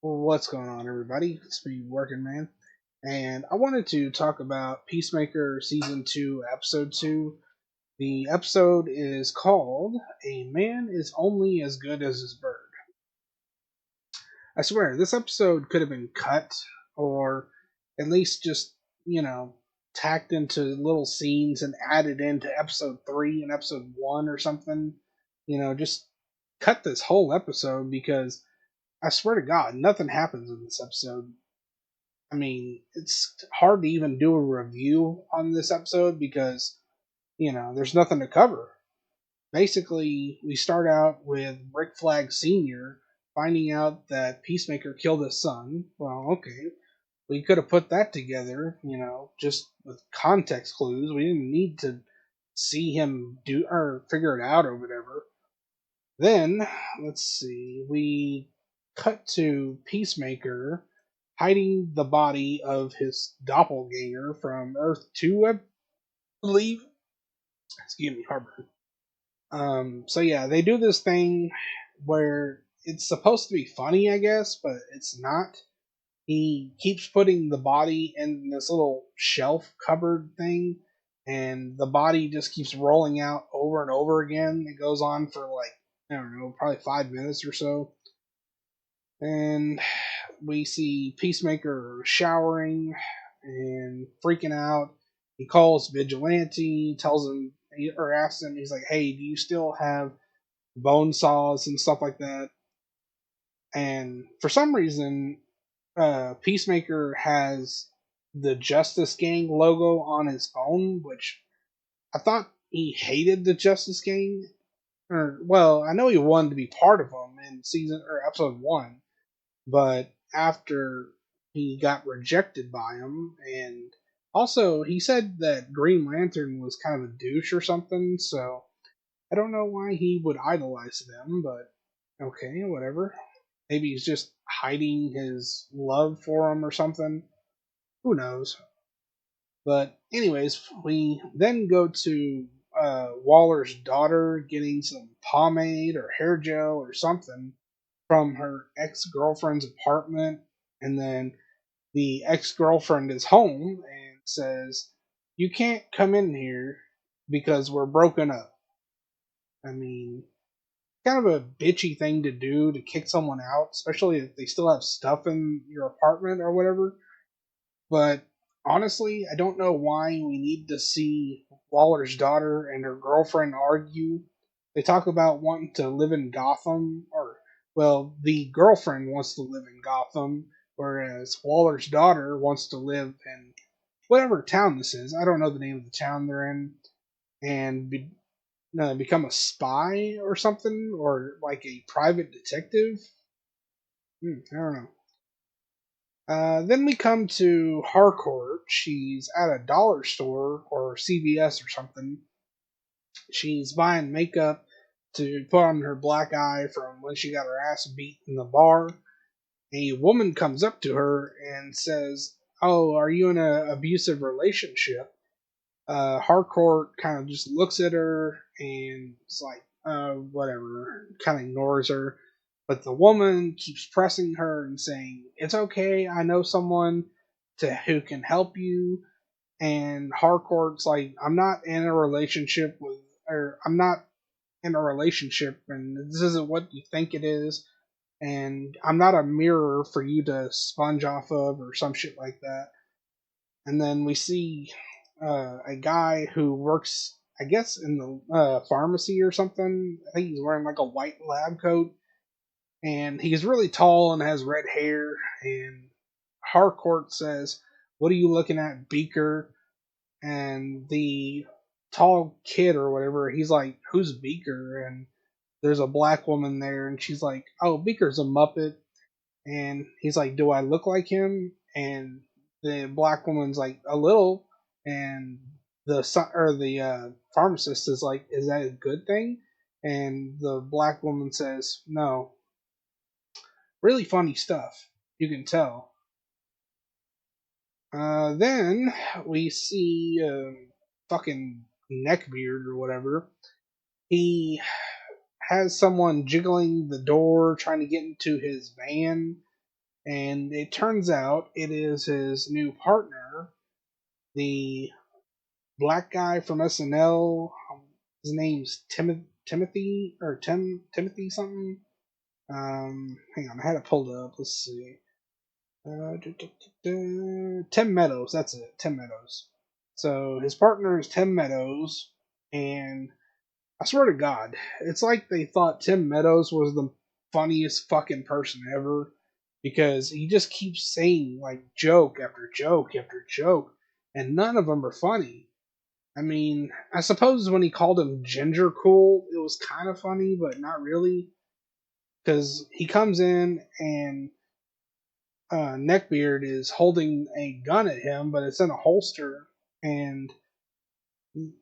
What's going on, everybody? It's me, Working Man, and I wanted to talk about Peacemaker Season 2, Episode 2. The episode is called A Man is Only as Good as His Bird. I swear, this episode could have been cut, or at least just, you know, tacked into little scenes and added into Episode 3 and Episode 1 or something. Just cut this whole episode because I swear to God, nothing happens in this episode. I mean, it's hard to even do a review on this episode because, there's nothing to cover. Basically, we start out with Rick Flag Sr. finding out that Peacemaker killed his son. Well, okay. We could have put that together, just with context clues. We didn't need to see him do or figure it out or whatever. Then, let's see, we cut to Peacemaker hiding the body of his doppelganger from Earth 2, I believe. Excuse me, heartburn. So yeah, they do this thing where it's supposed to be funny, I guess, but it's not. He keeps putting the body in this little shelf cupboard thing, and the body just keeps rolling out over and over again. It goes on for like, I don't know, probably 5 minutes or so. And we see Peacemaker showering and freaking out. He calls Vigilante, tells him, or asks him, he's like, hey, do you still have bone saws and stuff like that? And for some reason, Peacemaker has the Justice Gang logo on his phone, which I thought he hated the Justice Gang. Or, well, I know he wanted to be part of them in season or episode 1, but after he got rejected by him, and also he said that Green Lantern was kind of a douche or something, so I don't know why he would idolize them, but okay, whatever. Maybe he's just hiding his love for him or something. Who knows? But anyways, we then go to Waller's daughter getting some pomade or hair gel or something from her ex girlfriend's apartment, and then the ex girlfriend is home and says, "You can't come in here because we're broken up." I mean, kind of a bitchy thing to do to kick someone out, especially if they still have stuff in your apartment or whatever. But honestly, I don't know why we need to see Waller's daughter and her girlfriend argue. They talk about wanting to live in Gotham, or, well, the girlfriend wants to live in Gotham, whereas Waller's daughter wants to live in whatever town this is. I don't know the name of the town they're in, and become a spy or something, or like a private detective. I don't know. Then we come to Harcourt. She's at a dollar store or CVS or something. She's buying makeup to put on her black eye from when she got her ass beat in the bar. A woman comes up to her and says, "Oh, are you in an abusive relationship?" Harcourt kind of just looks at her and it's like, whatever, kind of ignores her. But the woman keeps pressing her and saying, "It's okay, I know someone who can help you." And Harcourt's like, "I'm not in a relationship with, or I'm not in a relationship, and this isn't what you think it is. And I'm not a mirror for you to sponge off of," or some shit like that. And then we see a guy who works, I guess, in the pharmacy or something. I think he's wearing like a white lab coat, and he's really tall and has red hair. And Harcourt says, "What are you looking at, Beaker?" And the tall kid or whatever, he's like, "Who's Beaker?" And there's a black woman there, and she's like, "Oh, Beaker's a Muppet." And he's like, "Do I look like him?" And the black woman's like, "A little." And the pharmacist is like, "Is that a good thing?" And the black woman says, "No." Really funny stuff. You can tell. Then we see fucking Neckbeard or whatever. He has someone jiggling the door trying to get into his van, and it turns out it is his new partner, the black guy from SNL. His name's Timothy or Timothy something. Hang on, I had it pulled up. Let's see. Tim Meadows. That's it. Tim Meadows. So his partner is Tim Meadows, and I swear to God, it's like they thought Tim Meadows was the funniest fucking person ever because he just keeps saying like joke after joke after joke, and none of them are funny. I mean, I suppose when he called him Ginger Cool, it was kind of funny, but not really because he comes in and Neckbeard is holding a gun at him, but it's in a holster, and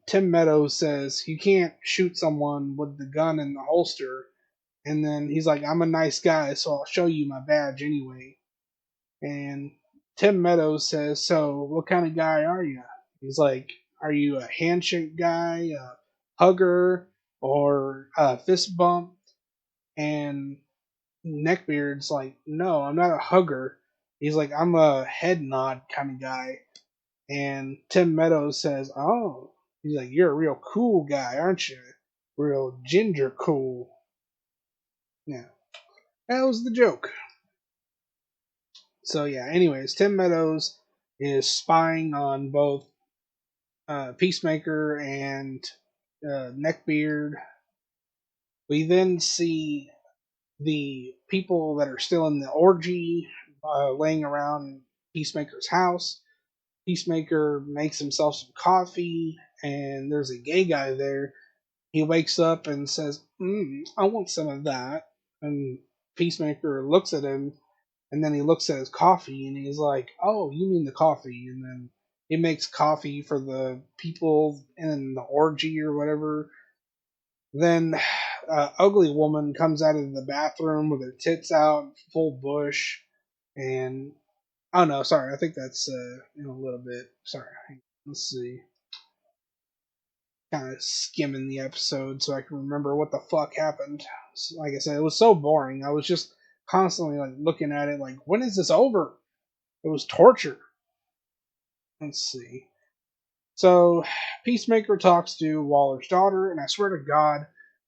Tim Meadows says you can't shoot someone with the gun in the holster, and then he's like, "I'm a nice guy, so I'll show you my badge anyway." And Tim Meadows says, "So what kind of guy are you?" He's like, "Are you a handshake guy, a hugger, or a fist bump?" And Neckbeard's like, "No, I'm not a hugger." He's like, "I'm a head nod kind of guy." And Tim Meadows says, "Oh," he's like, "You're a real cool guy, aren't you? Real ginger cool." Yeah, that was the joke. So yeah. Anyways, Tim Meadows is spying on both Peacemaker and Neckbeard. We then see the people that are still in the orgy laying around Peacemaker's house. Peacemaker makes himself some coffee, and there's a gay guy there. He wakes up and says, I want some of that. And Peacemaker looks at him, and then he looks at his coffee, and he's like, oh, you mean the coffee. And then he makes coffee for the people in the orgy or whatever. Then ugly woman comes out of the bathroom with her tits out, full bush, and oh no, sorry, I think that's in a little bit. Sorry, let's see. Kind of skimming the episode so I can remember what the fuck happened. So, like I said, it was so boring. I was just constantly like looking at it, like, when is this over? It was torture. Let's see. So, Peacemaker talks to Waller's daughter, and I swear to God,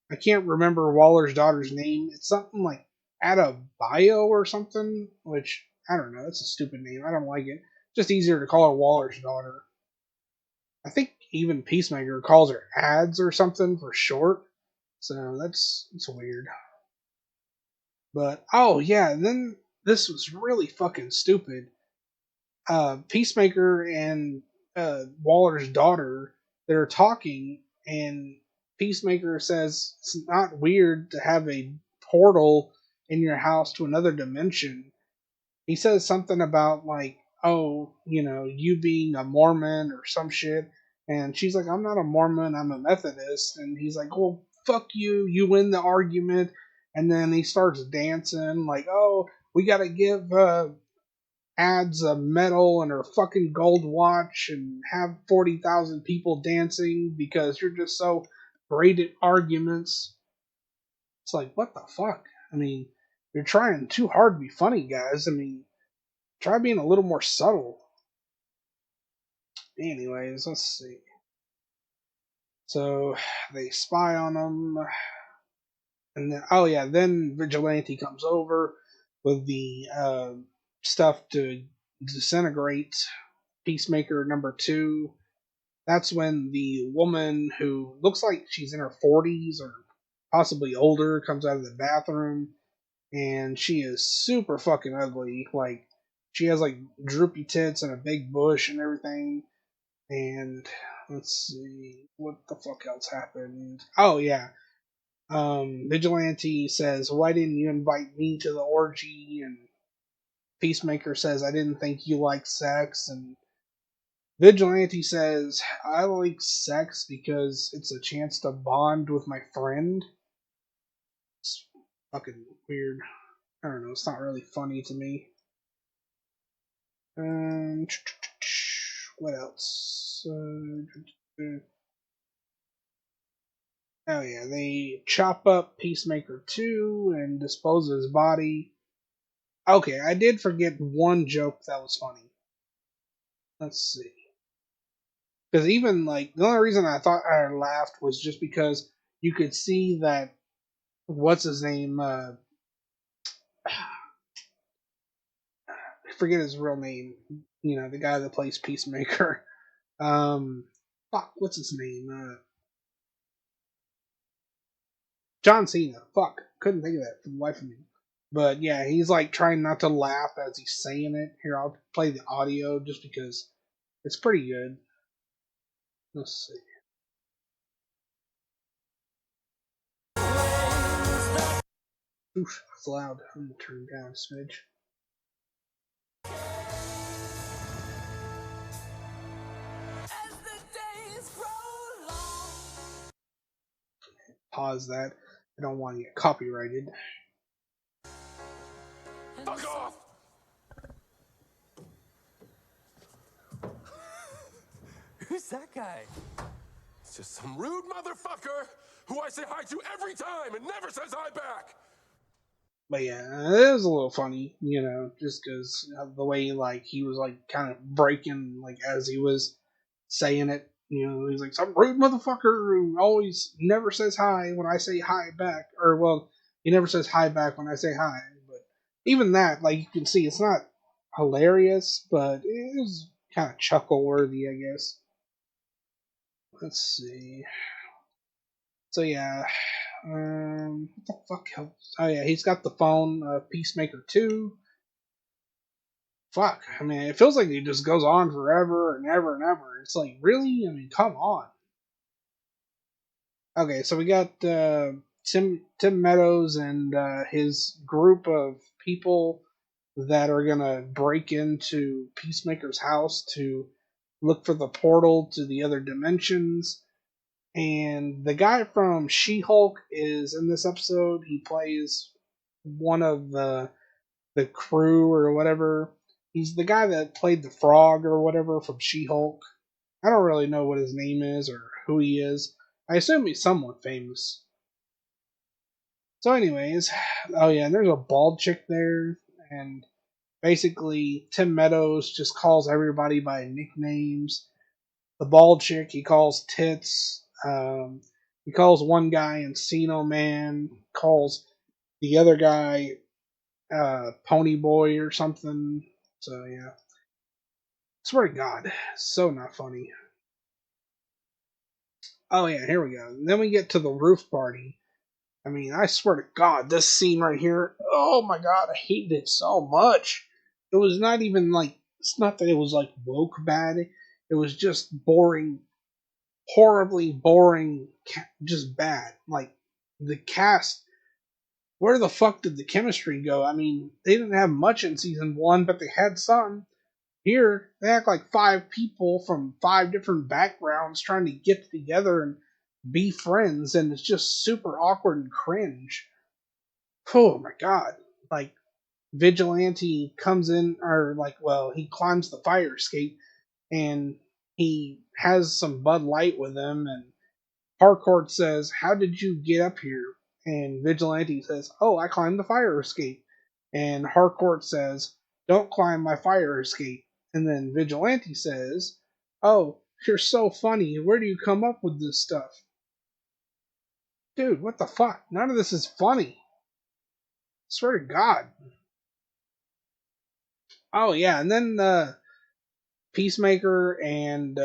I can't remember Waller's daughter's name. It's something like Bio or something, which I don't know. That's a stupid name. I don't like it. Just easier to call her Waller's daughter. I think even Peacemaker calls her Ads or something for short. So that's weird. But oh yeah, then this was really fucking stupid. Peacemaker and Waller's daughter, they're talking, and Peacemaker says it's not weird to have a portal in your house to another dimension. He says something about like, oh, you being a Mormon or some shit, and she's like, I'm not a Mormon, I'm a Methodist, and he's like, well, fuck you, you win the argument, and then he starts dancing like, oh, we gotta give adds a medal and her fucking gold watch and have 40,000 people dancing because you're just so great at arguments. It's like, what the fuck? I mean, you're trying too hard to be funny, guys. I mean, try being a little more subtle. Anyways, let's see. So they spy on them, and then oh yeah, then Vigilante comes over with the stuff to disintegrate Peacemaker number 2. That's when the woman who looks like she's in her 40s or possibly older comes out of the bathroom, and she is super fucking ugly. Like, she has like droopy tits and a big bush and everything. And let's see, what the fuck else happened? Oh yeah, Vigilante says, "Why didn't you invite me to the orgy?" And Peacemaker says, "I didn't think you liked sex." And Vigilante says, I like sex because it's a chance to bond with my friend. It's fucking weird. I don't know, it's not really funny to me. Um, what else? Oh yeah, they chop up Peacemaker 2 and dispose of his body. Okay, I did forget one joke that was funny. Let's see. Because even like the only reason I thought I laughed was just because you could see that what's his name? I forget his real name. You know, the guy that plays Peacemaker. Fuck, what's his name? John Cena. Fuck, couldn't think of that for the life of me. But yeah, he's like trying not to laugh as he's saying it. Here, I'll play the audio just because it's pretty good. Let's see. Oof, it's loud. I'm gonna turn it down a smidge. Pause that. I don't want to get copyrighted. Fuck off! Who's that guy? It's just some rude motherfucker who I say hi to every time and never says hi back. But yeah, it was a little funny, you know, just because the way like he was like kind of breaking like as he was saying it. You know, he's like some rude motherfucker who always never says hi when I say hi back, or well, he never says hi back when I say hi. But even that, like you can see, it's not hilarious, but it was kind of chuckle worthy, I guess. Let's see. So yeah, what the fuck else? Oh yeah, he's got the phone, Peacemaker 2. Fuck, I mean, it feels like it just goes on forever and ever and ever. It's like, really? I mean, come on. Okay, so we got Tim Meadows and his group of people that are gonna break into Peacemaker's house to look for the portal to the other dimensions. And the guy from She-Hulk is in this episode. He plays one of the crew or whatever. He's the guy that played the frog or whatever from She-Hulk. I don't really know what his name is or who he is. I assume he's somewhat famous. So, anyways, oh yeah, and there's a bald chick there, and basically Tim Meadows just calls everybody by nicknames. The bald chick he calls Tits. He calls one guy Encino Man. Calls the other guy Pony Boy or something. So yeah, swear to God, so not funny. Oh yeah, here we go. And then we get to the roof party. I mean, I swear to God, this scene right here. Oh my God, I hated it so much. It was not even like it's not that it was like woke bad. It was just boring, horribly boring, just bad. Like the cast. Where the fuck did the chemistry go? I mean, they didn't have much in season one, but they had some. Here, they act like five people from five different backgrounds trying to get together and be friends, and it's just super awkward and cringe. Oh my god. Like, Vigilante comes in, or like, well, he climbs the fire escape, and he has some Bud Light with him, and Harcourt says, "How did you get up here?" And Vigilante says, "Oh, I climbed the fire escape." And Harcourt says, "Don't climb my fire escape." And then Vigilante says, "Oh, you're so funny. Where do you come up with this stuff?" Dude, what the fuck? None of this is funny. Swear to God. Oh, yeah, and then Peacemaker and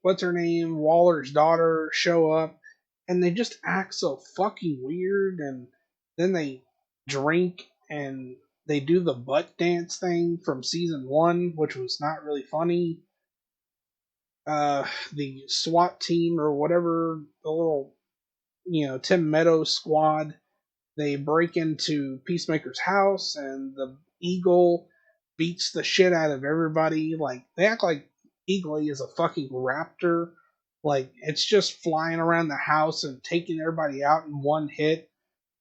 what's her name? Waller's daughter show up and they just act so fucking weird, and then they drink and they do the butt dance thing from season one, which was not really funny. The SWAT team or whatever, the little Tim Meadows squad, they break into Peacemaker's house and the Eagle beats the shit out of everybody. Like they act like Eagle is a fucking raptor. Like it's just flying around the house and taking everybody out in one hit.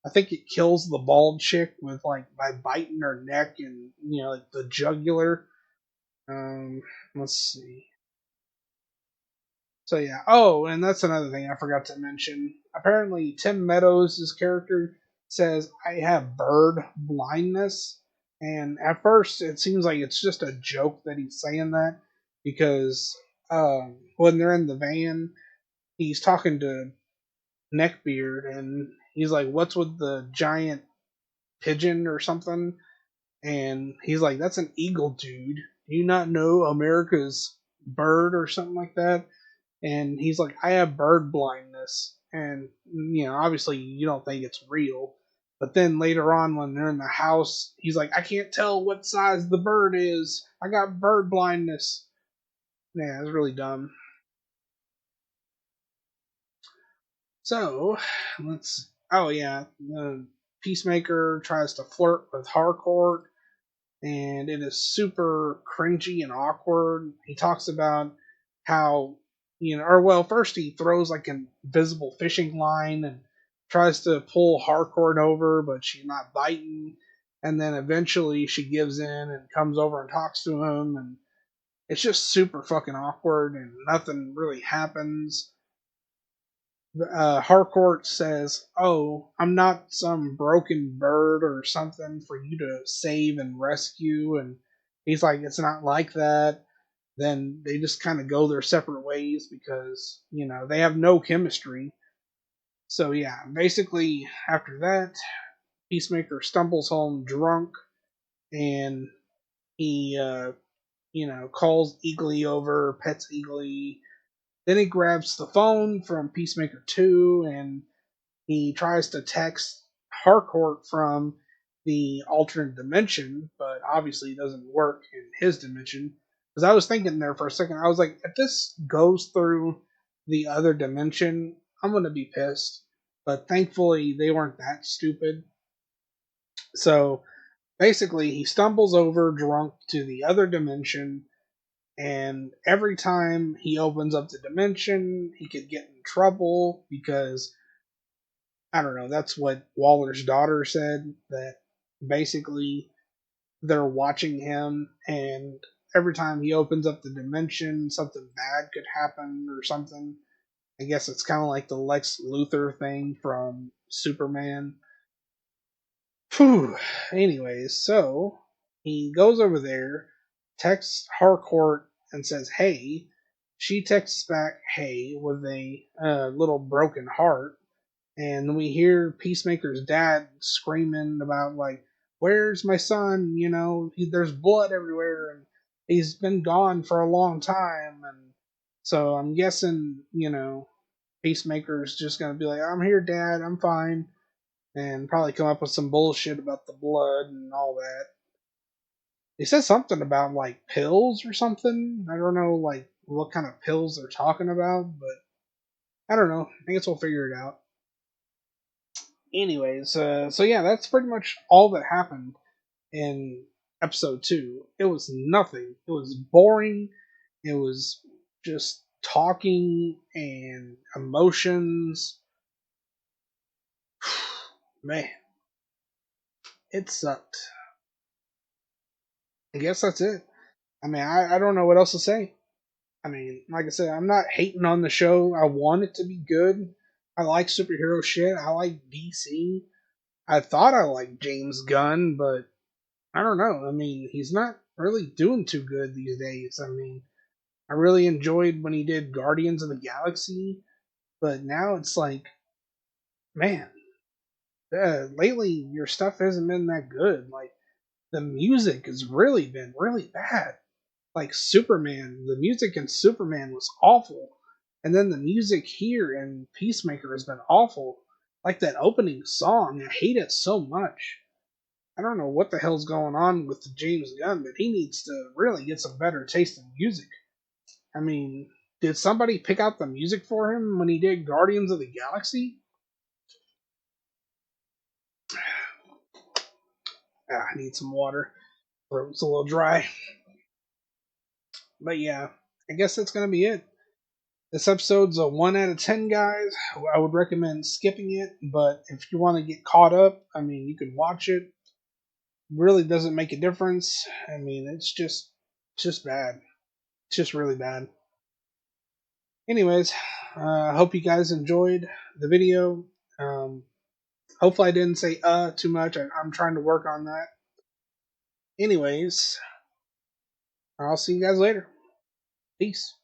I think it kills the bald chick with like by biting her neck and like the jugular. Um, let's see. So yeah. Oh, and that's another thing I forgot to mention. Apparently, Tim Meadows' character says, I have bird blindness. And at first, it seems like it's just a joke that he's saying that because when they're in the van, he's talking to Neckbeard and he's like, what's with the giant pigeon or something? And he's like, that's an eagle, dude. Do you not know America's bird or something like that? And he's like, I have bird blindness. And, obviously you don't think it's real. But then later on, when they're in the house, he's like, I can't tell what size the bird is. I got bird blindness. Yeah, it's really dumb. So, let's. Oh, yeah. Peacemaker tries to flirt with Harcourt, and it is super cringy and awkward. He talks about how, or well, first he throws like an invisible fishing line and tries to pull Harcourt over, but she's not biting. And then eventually she gives in and comes over and talks to him, and it's just super fucking awkward, and nothing really happens. Harcourt says, "Oh, I'm not some broken bird or something for you to save and rescue." And he's like, "It's not like that." Then they just kind of go their separate ways because they have no chemistry. So yeah, basically after that, Peacemaker stumbles home drunk and he calls Eagly over, pets Eagly. Then he grabs the phone from Peacemaker 2 and he tries to text Harcourt from the alternate dimension, but obviously it doesn't work in his dimension. Because I was thinking there for a second, I was like, if this goes through the other dimension, I'm going to be pissed. But thankfully, they weren't that stupid. So basically, he stumbles over drunk to the other dimension, and every time he opens up the dimension, he could get in trouble because I don't know. That's what Waller's daughter said. That basically they're watching him, and every time he opens up the dimension, something bad could happen or something. I guess it's kind of like the Lex Luthor thing from Superman. Phew. Anyways, so he goes over there, texts Harcourt, and says, "Hey." She texts back, "Hey," with a little broken heart, and we hear Peacemaker's dad screaming about like, "Where's my son? There's blood everywhere, and he's been gone for a long time." And so I'm guessing, Peacemaker's just gonna be like, "I'm here, Dad. I'm fine," and probably come up with some bullshit about the blood and all that. He says something about like pills or something. I don't know like what kind of pills they're talking about, but I don't know. I guess we'll figure it out. Anyways, so yeah, that's pretty much all that happened in episode 2. It was nothing. It was boring. It was just talking and emotions. Man, it sucked. I guess that's it. I mean, I don't know what else to say. I mean, like I said, I'm not hating on the show. I want it to be good. I like superhero shit. I like DC. I thought I liked James Gunn, but I don't know. I mean, he's not really doing too good these days. I mean, I really enjoyed when he did Guardians of the Galaxy, but now it's like, man, lately your stuff hasn't been that good. Like, the music has really been really bad. Like, Superman, the music in Superman was awful. And then the music here in Peacemaker has been awful. Like that opening song, I hate it so much. I don't know what the hell's going on with James Gunn, but he needs to really get some better taste in music. I mean, did somebody pick out the music for him when he did Guardians of the Galaxy? I need some water. Throat's a little dry. But yeah, I guess that's gonna be it. This episode's a 1 out of 10, guys. I would recommend skipping it, but if you want to get caught up, I mean, you can watch it. Really doesn't make a difference. I mean, it's just bad. It's just really bad. Anyways, I hope you guys enjoyed the video. Um, Hopefully, I didn't say too much. I'm trying to work on that. Anyways, I'll see you guys later. Peace.